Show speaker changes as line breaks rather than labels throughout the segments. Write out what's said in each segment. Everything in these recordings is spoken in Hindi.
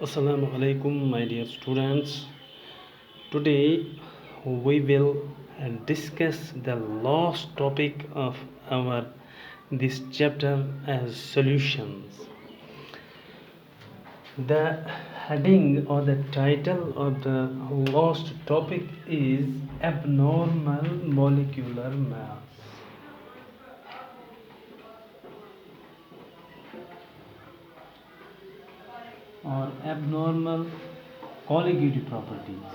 Assalamu alaikum, my dear students. Today we will discuss the last topic of our this chapter as solutions. The heading or the title of the last topic is abnormal molecular mass. Or abnormal colligative properties.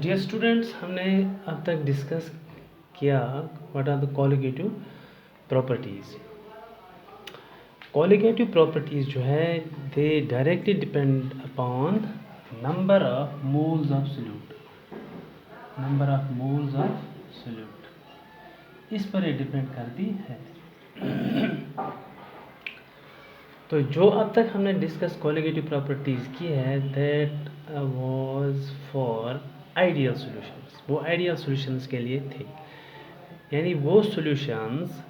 Dear students, हमने अब तक डिस्कस किया what are the colligative properties. Colligative properties जो है they directly depend upon number of moles of solute. Number of moles of solute इस पर ये डिपेंड करती है. तो जो अब तक हमने डिस्कस कॉलिगेटिव प्रॉपर्टीज़ की है that was for ideal solutions. वो आइडियल सॉल्यूशंस के लिए थे, यानी वो सॉल्यूशंस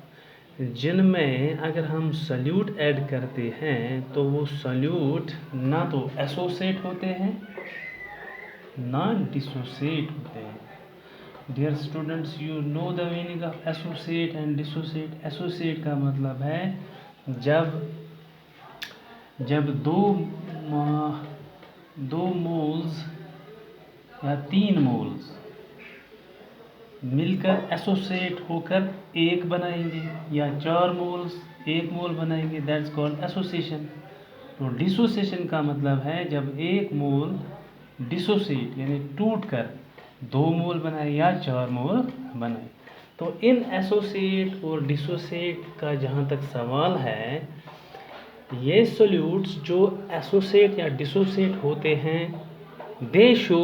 जिनमें अगर हम सॉल्यूट ऐड करते हैं तो वो सॉल्यूट ना तो एसोसिएट होते हैं ना डिसोसिएट होते हैं. Dear students, you know the meaning of associate and dissociate. Associate का मतलब है जब दो मोल्स या 3 मोल्स मिलकर एसोसिएट होकर एक बनाएंगे या 4 मोल्स 1 मोल बनाएंगे, दैट्स कॉल्ड एसोसिएशन. तो डिसोसिएशन का मतलब है जब 1 मोल डिसोसिएट यानी टूट कर 2 मोल बनाए या 4 मोल बनाए. तो इन एसोसिएट और डिसोसिएट का जहाँ तक सवाल है, ये सोल्यूट्स जो एसोसिएट या डिसोसिएट होते हैं दे शो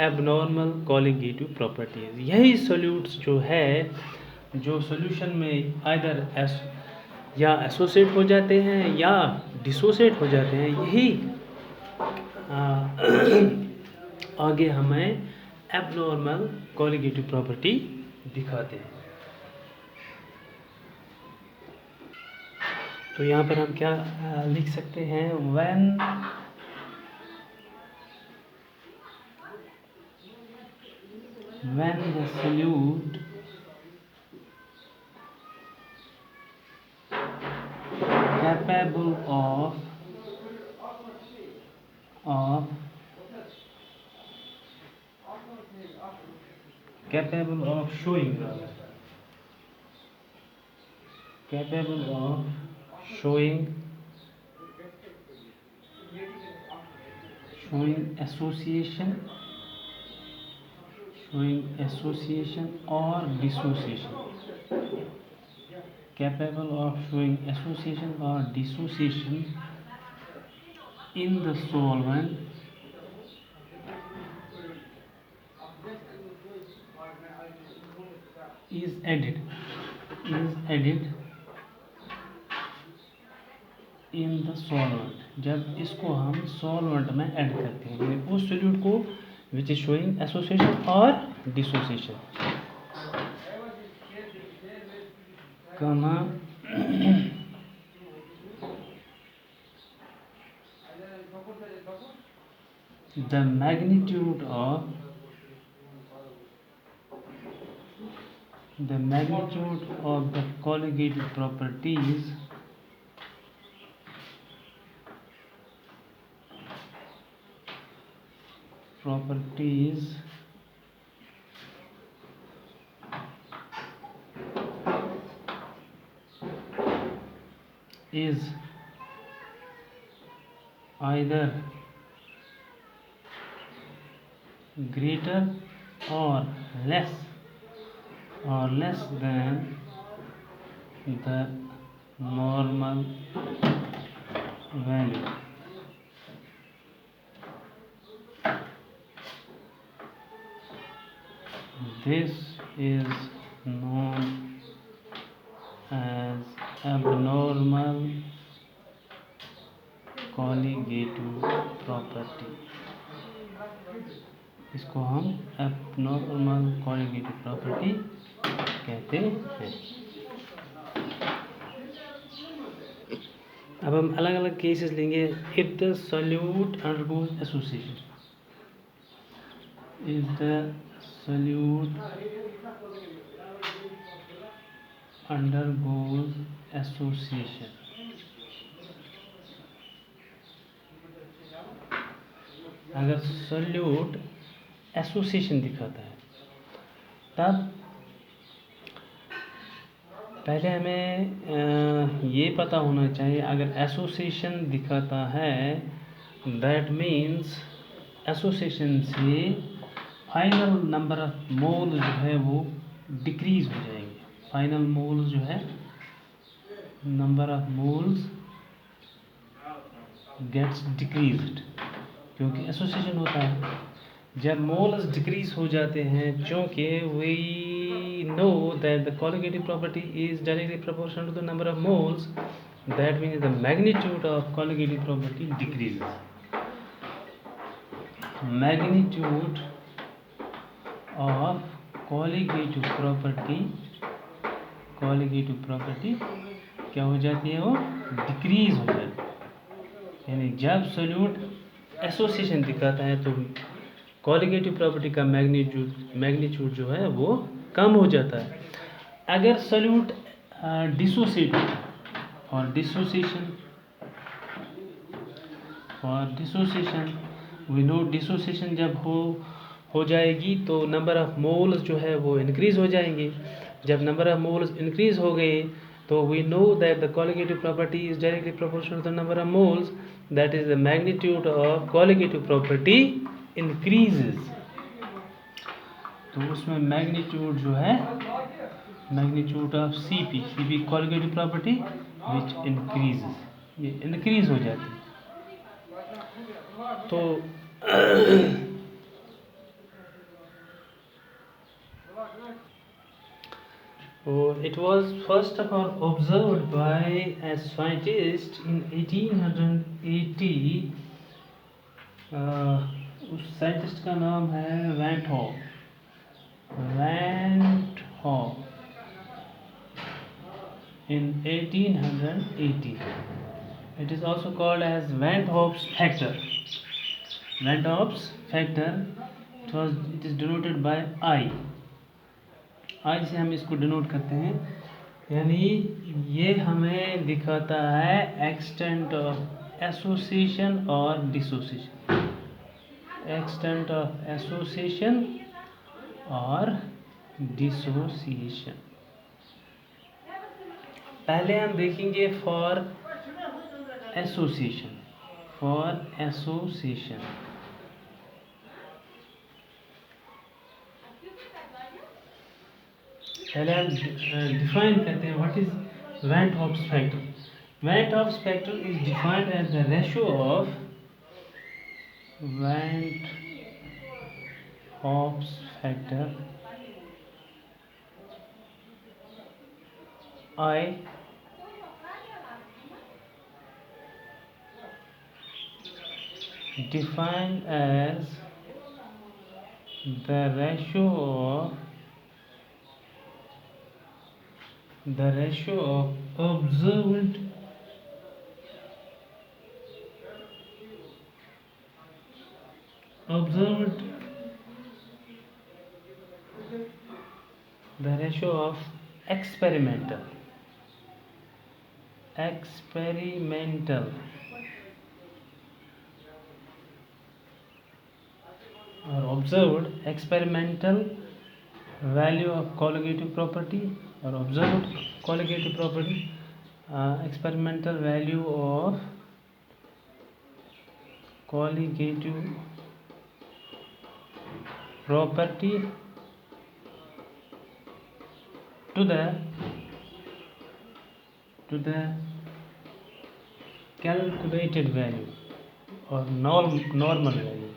एबनॉर्मल कॉलिगेटिव प्रॉपर्टीज़. यही सोल्यूट्स जो है जो सॉल्यूशन में आइदर या एसोसिएट हो जाते हैं या डिसोसिएट हो जाते हैं, यही आगे हमें एबनॉर्मल कॉलिगेटिव प्रॉपर्टी दिखाते हैं. तो यहाँ पर हम क्या लिख सकते हैं, when the solute capable of showing association or dissociation. Capable of showing association or dissociation in the solvent is added in the solvent. जब इसको हम सॉल्वेंट में ऐड करते हैं, यानी उस सोल्यूट को विच इज शोइंग एसोसिएशन और डिसोसिएशन. कमा the magnitude of the colligative properties is either greater or less than the normal value. This is known as abnormal colligative property, इसको हम एब्नॉर्मल कॉलिगेटिव प्रॉपर्टी कहते हैं। अब हम अलग अलग केसेस लेंगे। If the solute undergoes association, if the solute undergoes association, अगर सॉल्यूट एसोसिएशन दिखाता है तब पहले हमें ये पता होना चाहिए, अगर एसोसिएशन दिखाता है दैट मीन्स एसोसिएशन से फाइनल नंबर ऑफ मोल जो है वो डिक्रीज हो जाएंगे। फाइनल मोल्स जो है, number of moles gets decreased, क्योंकि एसोसिएशन होता है। जब मोल्स डिक्रीज हो जाते हैं, क्योंकि we know that the colligative property is directly proportional to the number of moles, that means the magnitude of colligative property decreases. Magnitude of colligative property क्या हो जाती है, वो डिक्रीज हो जाती है। यानी जब सोल्यूट एसोसिएशन दिखाता है तो कॉलिगेटिव प्रॉपर्टी का मैग्नीट्यूड जो है वो कम हो जाता है। अगर सोल्यूट डिसोसिएट, और डिसोसिएशन वी नो, डिसोसिएशन जब हो जाएगी तो नंबर ऑफ मोल्स जो है वो इंक्रीज हो जाएंगे। जब नंबर ऑफ मोल्स इंक्रीज हो गए तो we know that the colligative property is directly proportional to the number of moles, that is the magnitude of colligative property increases. तो उसमें मैग्नीट्यूड जो है, magnitude of CP colligative property which increases, ये इंक्रीज हो जाती है। तो it was first of all observed by a scientist in 1880. उस साइंटिस्ट का नाम है वैंट hoc in 1880. It is also called as Van Hoff's factor. Van Hoff's factor, it is denoted by I से हम इसको डिनोट करते हैं। यानी ये हमें दिखाता है एक्सटेंट ऑफ एसोसिएशन और डिसोसिएशन, एक्सटेंट ऑफ एसोसिएशन और डिसोसिएशन। पहले हम देखेंगे फॉर एसोसिएशन। पहले हम डिफाइन करते हैं what is van't Hoff's factor. Van't Hoff's factor is defined as the ratio of van't Hoff's factor I defined as the ratio of observed the ratio of experimental or observed experimental value of colligative property, or observed colligative property, experimental value of colligative property to the calculated value or normal value,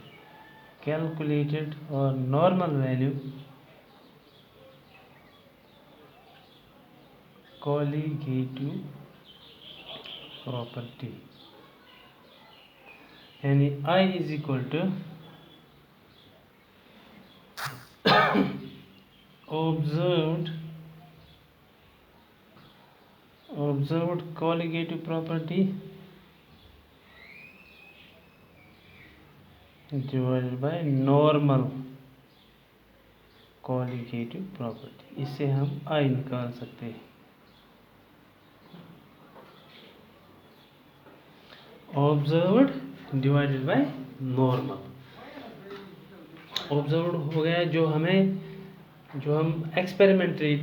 calculated or normal value colligative property। यानी I is equal to observed colligative property divided by normal colligative property। इससे हम I निकाल सकते हैं। Observed divided by normal. Observed हो गया जो हम एक्सपेरिमेंटली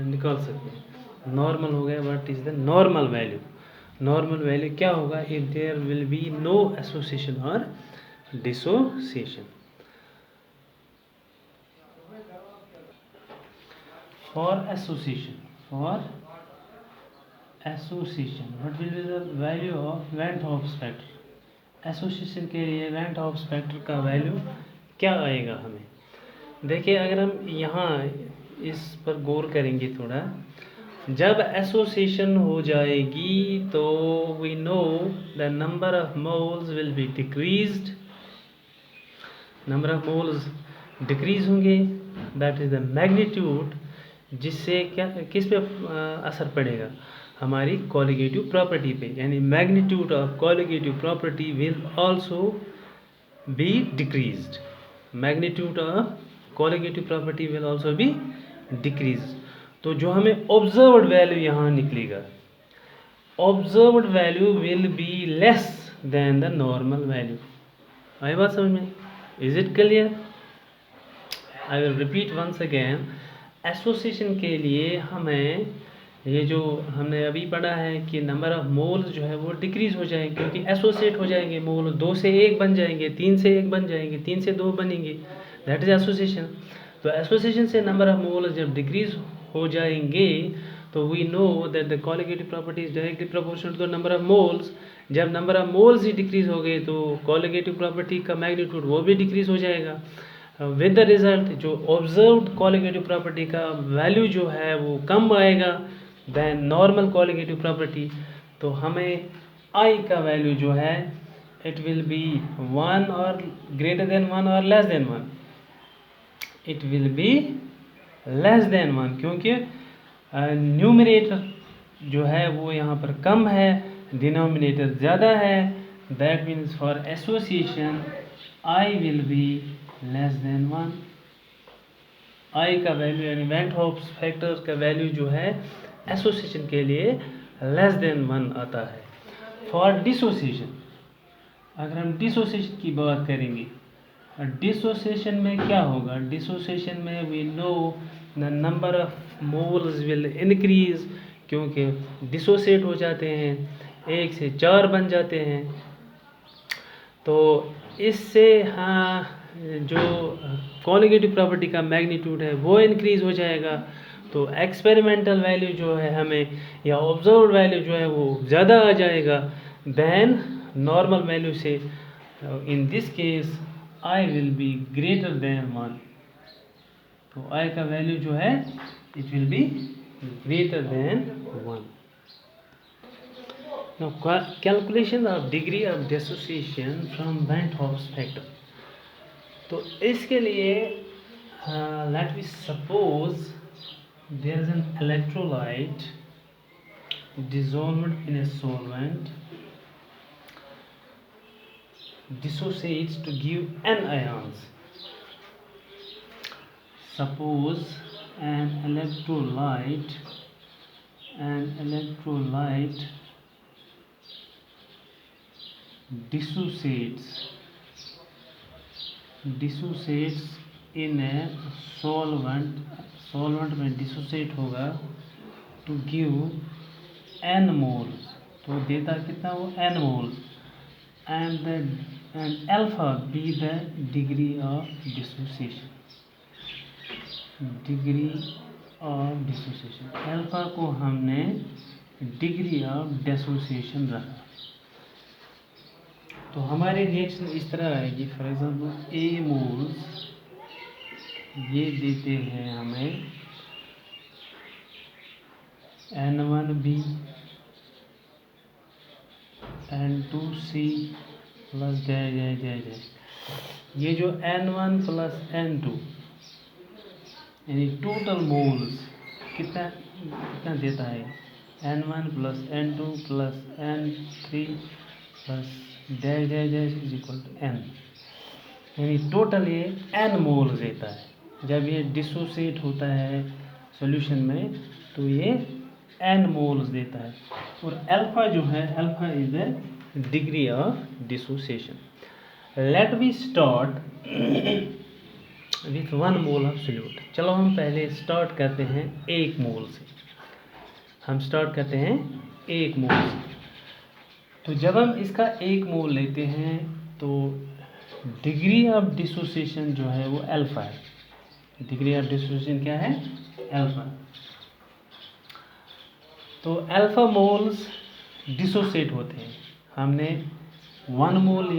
निकाल सकते हैं। नॉर्मल हो गया what is the normal value. Normal value क्या होगा if there will be no association और dissociation. For association what will be the value of van't Hoff's factor. Association के लिए वेन हॉब्स फैक्टर का वैल्यू क्या आएगा हमें। देखिए अगर हम यहाँ इस पर गौर करेंगे थोड़ा, जब एसोसिएशन हो जाएगी तो we know the number of moles will be decreased. Number of moles decrease होंगे, दैट इज द मैग्नीट्यूड। जिससे क्या किस पे असर पड़ेगा, हमारी कॉलिगेटिव प्रॉपर्टी पे, यानी magnitude of colligative property will also be decreased. Magnitude of colligative property will also be decrease. तो जो हमें ऑब्जर्व्ड वैल्यू यहाँ निकलेगा, observed value will be less than the normal value. आई बात समझ में? Is it clear? I will repeat once again. Association के लिए हमें ये जो हमने अभी पढ़ा है कि नंबर ऑफ मोल्स जो है वो डिक्रीज हो जाएंगे, क्योंकि एसोसिएट हो जाएंगे। मोल 2 से 1 बन जाएंगे, 3 से 1 बन जाएंगे, 3 से 2 बनेंगे, दैट इज एसोसिएशन। तो एसोसिएशन से नंबर ऑफ मोल्स जब डिक्रीज हो जाएंगे तो we know that the colligative property is directly proportional to number of moles. जब नंबर ऑफ मोल्स ही डिक्रीज हो गए तो कॉलिगेटिव प्रॉपर्टी का मैग्नीट्यूड वो भी डिक्रीज हो जाएगा। विद द रिजल्ट जो ऑब्जर्व्ड कॉलिगेटिव प्रॉपर्टी का वैल्यू जो है वो कम आएगा देन नॉर्मल कॉलिगेटिव प्रॉपर्टी। तो हमें आई का वैल्यू जो है इट विल बी 1 और ग्रेटर देन 1 और less than 1। It will be less then 1 क्योंकि न्यूमरेटर जो है वो यहाँ पर कम है, डिनोमिनेटर ज़्यादा है। That means for association I will be less then 1। आई का वैल्यू यानी वेन हॉब्स फैक्टर का वैल्यू जो है एसोसिएशन के लिए लेस देन 1 आता है। फॉर डिसोसिएशन, अगर हम डिसोसिएशन की बात करेंगे, डिसोसिएशन में क्या होगा, डिसोसिएशन में we know the number of moles will increase, क्योंकि डिसोसिएट हो जाते हैं, 1 से 4 बन जाते हैं। तो इससे हाँ जो कॉलिगेटिव प्रॉपर्टी का मैग्नीट्यूड है वो इंक्रीज हो जाएगा। तो एक्सपेरिमेंटल वैल्यू जो है हमें या ऑब्जर्व्ड वैल्यू जो है वो ज़्यादा आ जाएगा देन नॉर्मल वैल्यू से। In this case I will be greater than 1। तो आई का वैल्यू जो है it will be greater than 1। Now calculation of degree of dissociation from Van Hoff's factor। तो इसके लिए let me suppose there is an electrolyte dissolved in a solvent dissociates to give n ions। Suppose an electrolyte dissociates in a solvent में डिसोसिएट होगा टू गिव n मोल्स। तो देता कितना वो n moles and alpha be the degree of dissociation. Degree of dissociation, alpha को हमने डिग्री ऑफ डिसोसिएशन रखा। तो हमारी रिएक्शन इस तरह आएगी। फॉर एग्जांपल ए मोल्स ये देते हैं हमें N1B N2C plus dash dash dash dash, ये जो N1 प्लस N2 यानी टोटल मोल्स कितना कितना देता है, N1 plus N2 plus N3 plus dash dash dash is equal to N, यानी टोटल ये N मोल्स देता है। जब ये डिसोसिएट होता है सॉल्यूशन में तो ये N मोल्स देता है। और अल्फा जो है, alpha is the degree of dissociation. Let we start with 1 mole of solute. चलो हम पहले स्टार्ट करते हैं 1 मोल से। हम स्टार्ट करते हैं 1 मोल से। तो जब हम इसका 1 मोल लेते हैं तो डिग्री ऑफ डिसोसिएशन जो है वो अल्फा है। डिग्री ऑफ डिसोसिएशन क्या है, अल्फा। तो अल्फा मोल्स डिसोसिएट होते हैं। हमने 1 मोल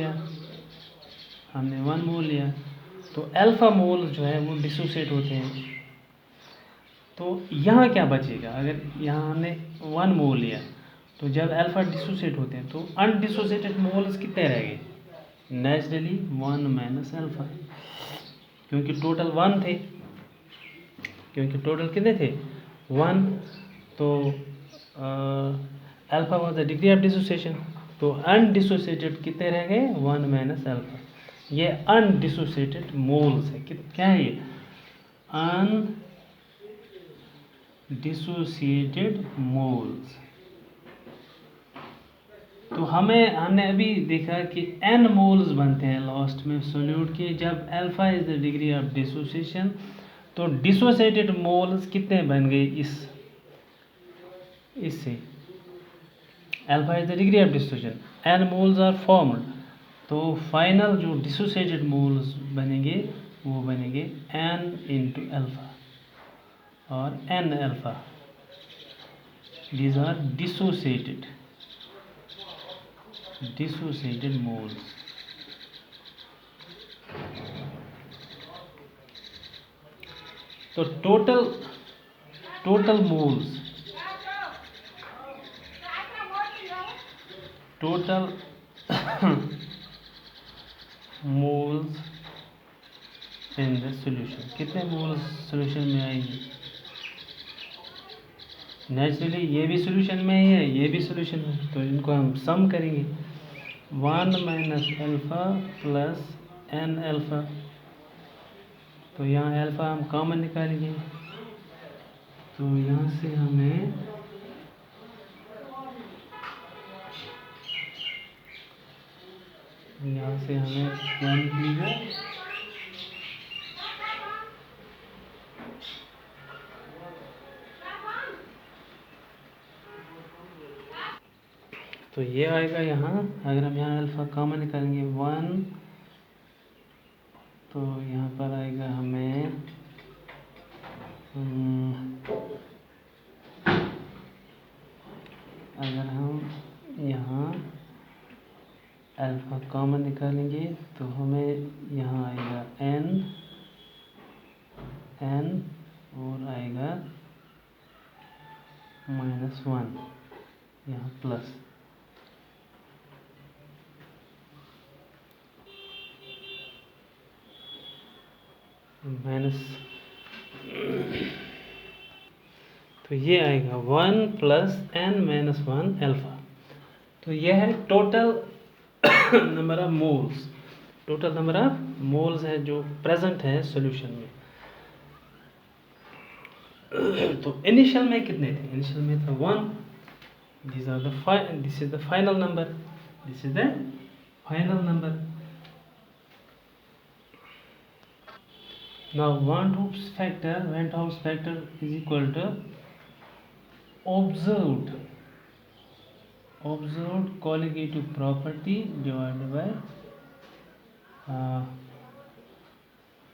लिया, तो अल्फा मोल्स जो है वो डिसोसिएट होते हैं। तो यहाँ क्या बचेगा, अगर यहाँ हमने 1 मोल लिया तो जब अल्फा डिसोसिएट होते हैं तो अनडिसोसिएटेड मोल्स कितने रह गए, नेचुरली 1 माइनस अल्फा, क्योंकि टोटल 1 थे, क्योंकि टोटल कितने थे 1। तो alpha was the degree of dissociation, तो अनडिसोसिएटेड कितने रह गए 1 माइनस अल्फा। ये अनडिसोसिएटेड मोल्स है। क्या है ये, अनडिसोसिएटेड मोल्स। तो हमने अभी देखा कि n मोल्स बनते हैं लास्ट में सोल्यूट के जब alpha is the degree of dissociation. तो डिसोसिएटेड मोल्स कितने बन गए इससे, alpha is the degree of dissociation, n moles are formed. तो फाइनल जो डिसोसिएटेड मोल्स बनेंगे वो बनेंगे n इंटू अल्फा और n alpha. These are dissociated moles। तो total moles, total moles in the solution, कितने मोल्स सॉल्यूशन में आएंगे, नेचुरली ये भी सॉल्यूशन में ही है, ये भी सॉल्यूशन में, तो इनको हम सम करेंगे 1 minus alpha plus n alpha. तो यहाँ अल्फा हम कॉमन निकालेंगे, तो यहाँ से हमें क्या निकलेगा, तो ये आएगा यहाँ। अगर हम यहाँ अल्फा कॉमन निकालेंगे 1, तो यहाँ पर आएगा हमें अगर हम यहाँ अल्फा कॉमन निकालेंगे तो हमें यहाँ आएगा n और आएगा -1 यहाँ प्लस। माइनस, तो ये आएगा 1 प्लस n माइनस 1 अल्फा। तो यह है total number of moles, total number of moles है जो प्रेजेंट है सॉल्यूशन में। तो इनिशियल में कितने थे, इनिशियल में था 1। This is the final number, this is the final number. Now Van Hoff's factor is equal to observed colligative property divided by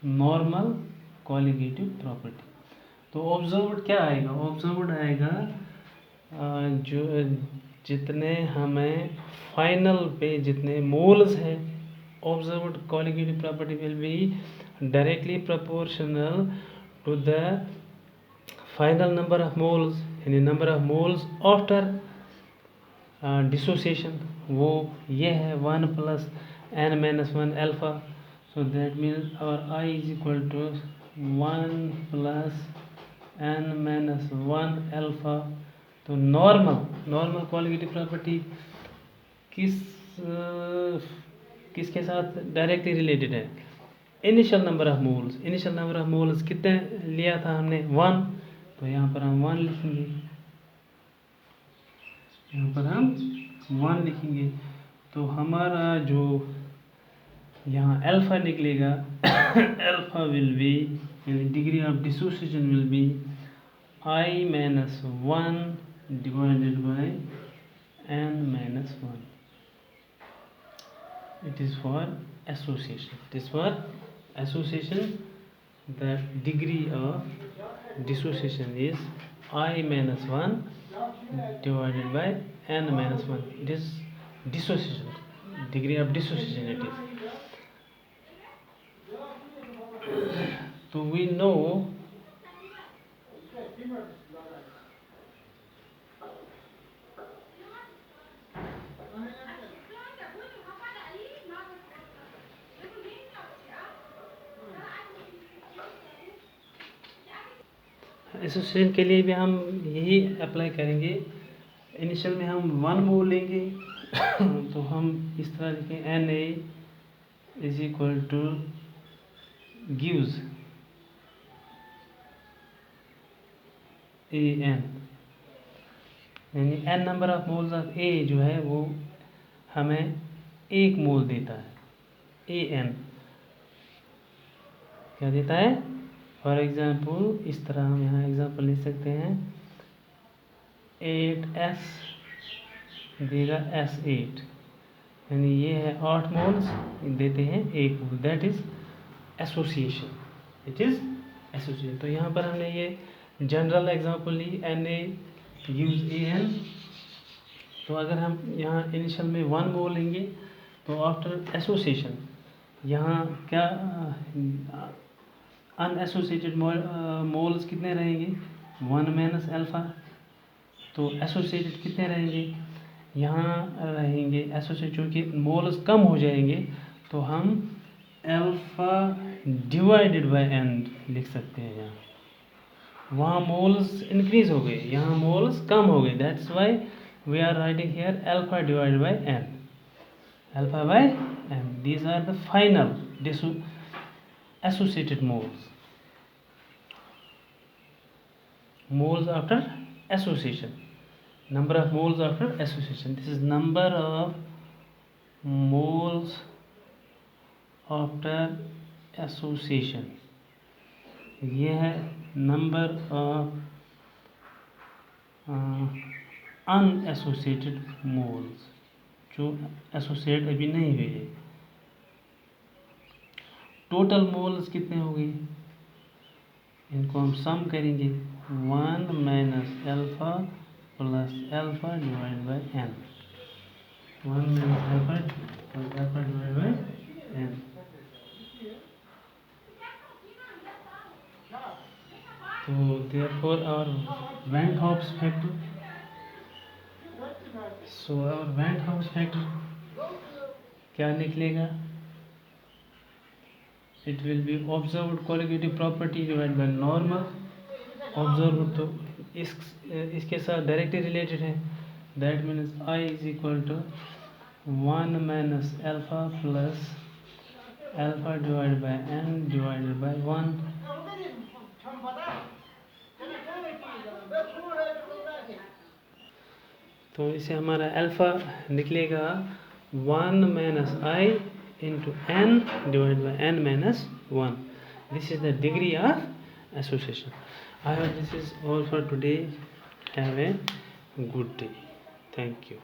normal colligative property। तो ऑब्जर्व्ड क्या आएगा, ऑब्जर्व्ड आएगा जो जितने हमें फाइनल पे जितने मोल्स हैं, observed colligative property will be directly proportional to the final number of moles, यानी number of moles after dissociation, वो ये है 1 plus n minus 1 alpha. So that means our I is equal to 1 plus n minus 1 alpha. तो नॉर्मल कॉलिगेटिव प्रॉपर्टी किसके साथ डायरेक्टली रिलेटेड है? इनिशियल नंबर ऑफ मोल्स कितने लिया था हमने? 1. तो यहाँ पर हम 1 लिखेंगे. तो हमारा जो यहाँ अल्फ़ा निकलेगा alpha will be, degree of dissociation will be I minus 1 divided by n minus 1. It is for association. The degree of dissociation is I minus 1 divided by n minus 1. It is dissociation. Degree of dissociation it is. So we know association के लिए भी हम यही अप्लाई करेंगे. इनिशियल में हम 1 मोल लेंगे तो हम इस तरह लिखें Na is equal two gives An, यानी n number of moles of A जो है वो हमें 1 मोल देता है. An क्या देता है? फॉर एग्जाम्पल इस तरह हम यहाँ एग्जाम्पल ले सकते हैं. 8s देगा S8, यानी ये है 8 मोल्स देते हैं 1 mole. That is association. It is association. तो यहाँ पर हमने ये जनरल एग्जाम्पल ली Na गिव्स An. तो अगर हम यहाँ इनिशियल में 1 मोल लेंगे तो आफ्टर एसोसिएशन यहाँ क्या अनएसोसिएटेड मोल्स कितने रहेंगे? 1 माइनस अल्फ़ा. तो एसोसिएटेड कितने रहेंगे? यहाँ रहेंगे एसोसिएटेड, चूँकि मोल्स कम हो जाएंगे तो हम अल्फ़ा डिवाइडेड बाय n लिख सकते हैं. यहाँ वहाँ मोल्स इंक्रीज हो गए, यहाँ मोल्स कम हो गए. That's why we are writing here alpha divided by n. Alpha by n. These are the final associated moles after association. Number of moles after association. This is number of moles after association. ये है number of unassociated moles जो एसोसिएट अभी नहीं हुए. टोटल मोल्स कितने हो गए? इनको हम सम करेंगे. 1 minus alpha plus alpha divide by n. 1 minus alpha plus alpha divide by n. तो therefore our van't Hoff's factor. So our van't Hoff's factor क्या निकलेगा? It will be observed colligative property divided by normal. Observed तो इसके साथ डायरेक्टली रिलेटेड है. That means I is equal to 1 minus alpha plus alpha divide by n divided by 1. तो इसे हमारा अल्फ़ा निकलेगा 1 minus I into n divided by n minus 1. This is the degree of association. I hope this is all for today. Have a good day. Thank you.